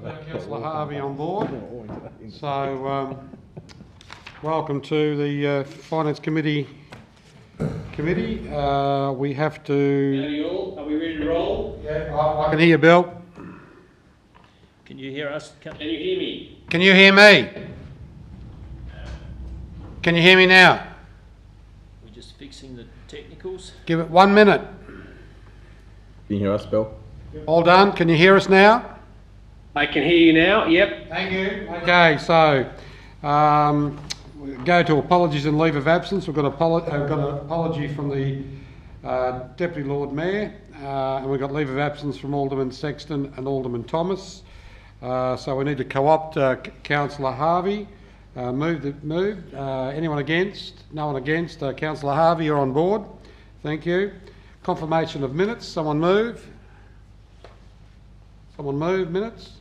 Councillor Harvey on board. So, welcome to the Finance Committee. We have to... Howdy all, are we ready to roll? Yeah, I can hear you, Bill. Can you hear us? Can you hear me? Can you hear me? Can you hear me now? We're just fixing the technicals. Give it 1 minute. Can you hear us, Bill? All done. Can you hear us now? I can hear you now, yep. Thank you. Okay, so we go to apologies and leave of absence. We've got an apology from the Deputy Lord Mayor, and we've got leave of absence from Alderman Sexton and Alderman Thomas. So we need to co-opt Councillor Harvey. Move. Anyone against? No one against. Councillor Harvey, you're on board. Thank you. Confirmation of minutes. Someone move. Someone move minutes.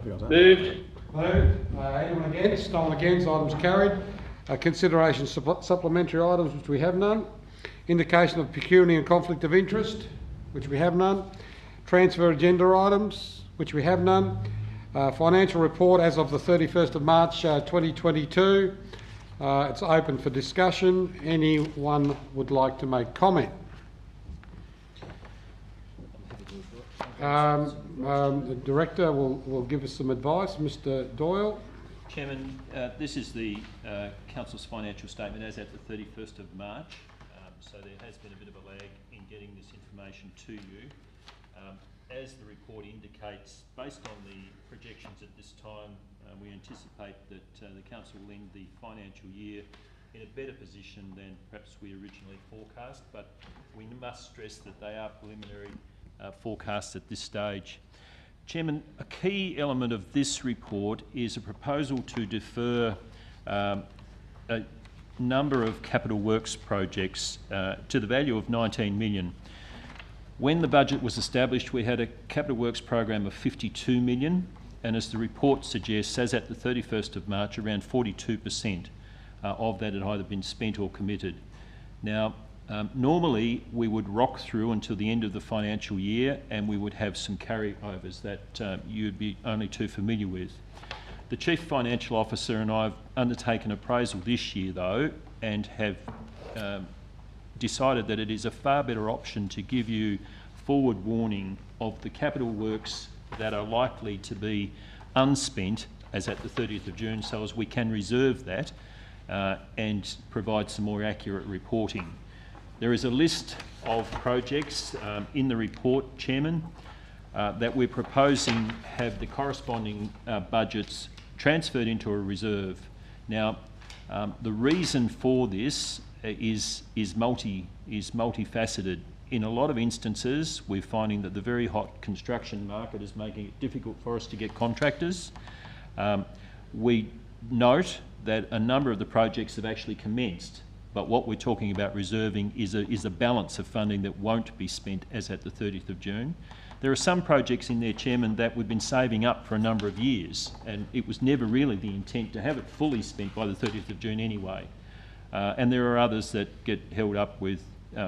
Moved. Anyone against? No one against. Items carried. Consideration supplementary items, which we have none. Indication of pecuniary and conflict of interest, which we have none. Transfer agenda items, which we have none. Financial report as of the 31st of March 2022. It's open for discussion. Anyone would like to make comment? The Director will give us some advice. Mr. Doyle. Chairman, this is the Council's financial statement as at the 31st of March. So there has been a bit of a lag in getting this information to you. As the report indicates, based on the projections at this time, we anticipate that the Council will end the financial year in a better position than perhaps we originally forecast, but we must stress that they are preliminary forecasts at this stage. Chairman, a key element of this report is a proposal to defer a number of capital works projects to the value of 19 million. When the budget was established, we had a capital works program of 52 million, and as the report suggests, as at the 31st of March, around 42% of that had either been spent or committed. Now, normally we would rock through until the end of the financial year and we would have some carryovers that you'd be only too familiar with. The Chief Financial Officer and I have undertaken appraisal this year though, and have decided that it is a far better option to give you forward warning of the capital works that are likely to be unspent as at the 30th of June, so as we can reserve that and provide some more accurate reporting. There is a list of projects in the report, Chairman, that we're proposing have the corresponding budgets transferred into a reserve. Now, the reason for this is multifaceted. In a lot of instances, we're finding that the very hot construction market is making it difficult for us to get contractors. We note that a number of the projects have actually commenced, but what we're talking about reserving is a balance of funding that won't be spent as at the 30th of June. There are some projects in there, Chairman, that we've been saving up for a number of years, and it was never really the intent to have it fully spent by the 30th of June anyway. And there are others that get held up with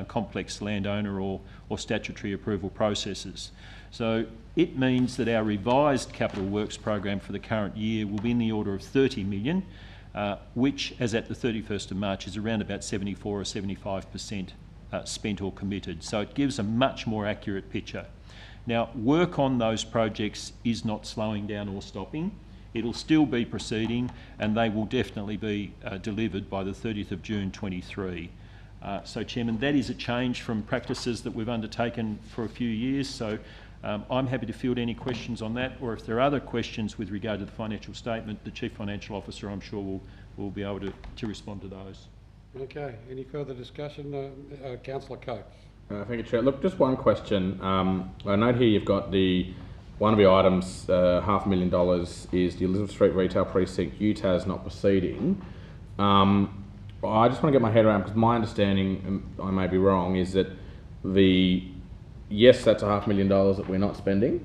complex landowner or statutory approval processes. So it means that our revised capital works program for the current year will be in the order of 30 million, which, as at the 31st of March, is around about 74 or 75% spent or committed. So it gives a much more accurate picture. Now, work on those projects is not slowing down or stopping. It'll still be proceeding, and they will definitely be delivered by the 30th of June 23. So, Chairman, that is a change from practices that we've undertaken for a few years. So I'm happy to field any questions on that, or if there are other questions with regard to the financial statement, the Chief Financial Officer, I'm sure, will be able to respond to those. Okay. Any further discussion? Councillor Coates. Thank you, Chair. Look, just one question. I note here you've got one of the items, $500,000, is the Elizabeth Street Retail Precinct, UTAS not proceeding. I just want to get my head around, because my understanding, and I may be wrong, is that yes, that's $500,000 that we're not spending,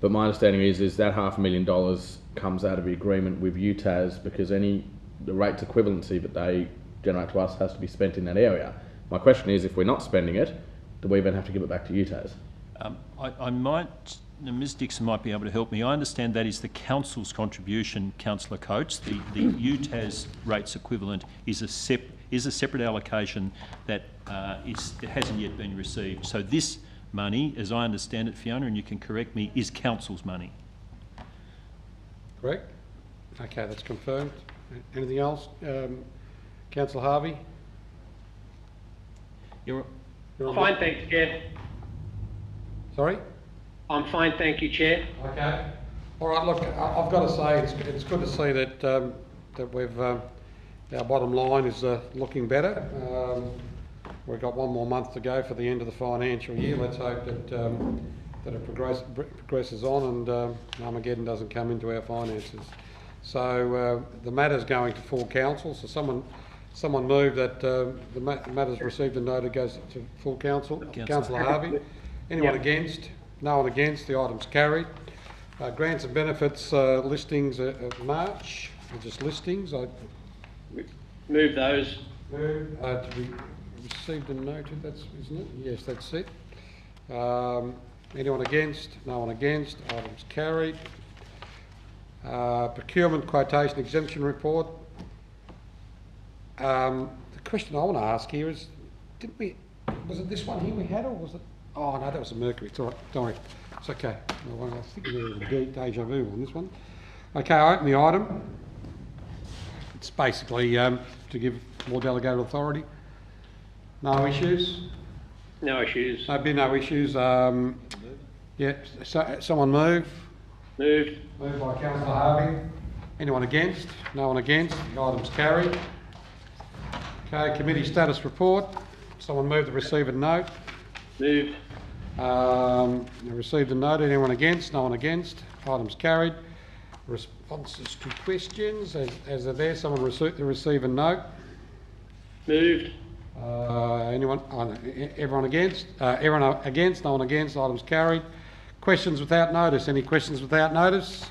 but my understanding is that $500,000 comes out of the agreement with UTAS, because the rates equivalency that they generate to us has to be spent in that area. My question is, if we're not spending it, do we then have to give it back to UTAS? I might Now, Ms Dixon might be able to help me. I understand that is the council's contribution, Councillor Coates. The UTAS rates equivalent is a separate allocation that hasn't yet been received. So this money, as I understand it, Fiona, and you can correct me, is council's money. Correct? Okay, that's confirmed. Anything else? Councillor Harvey? You're Fine, thanks, Chair. Sorry? I'm fine, thank you, Chair. Okay. All right, look, I've got to say it's good to see that that we've our bottom line is looking better. We've got one more month to go for the end of the financial year. Let's hope that that it progresses on and Armageddon doesn't come into our finances. So the matter's going to full council. So someone moved that the matter's received a note. It goes to full council. Councillor Harvey. Anyone against? No one against. The item's carried. Grants and benefits listings of March. They're just listings. I Move those. move to be received and noted. That's isn't it? Yes, that's it. Anyone against? No one against. Items carried. Procurement quotation exemption report. The question I want to ask here is, was it this one here we had, or was it? Oh no, that was a Mercury. It's all right. Don't worry. It's okay. I was thinking there was a deja vu on this one. Okay, I open the item. It's basically to give more delegated authority. No issues. No issues. There'll be no issues. Yeah. So, someone move. Moved. Moved by Councillor Harvey. Anyone against? No one against. The item's carried. Okay, committee status report. Someone move to receive a note. Moved. Received a note. Anyone against? No one against. Item's carried. Responses to questions. As they're there, someone receive a note. Moved. Anyone? Everyone against? Everyone against? No one against. Items carried. Questions without notice. Any questions without notice?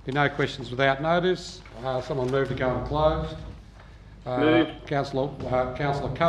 Be no questions without notice. Someone move to go and close. Moved. Councillor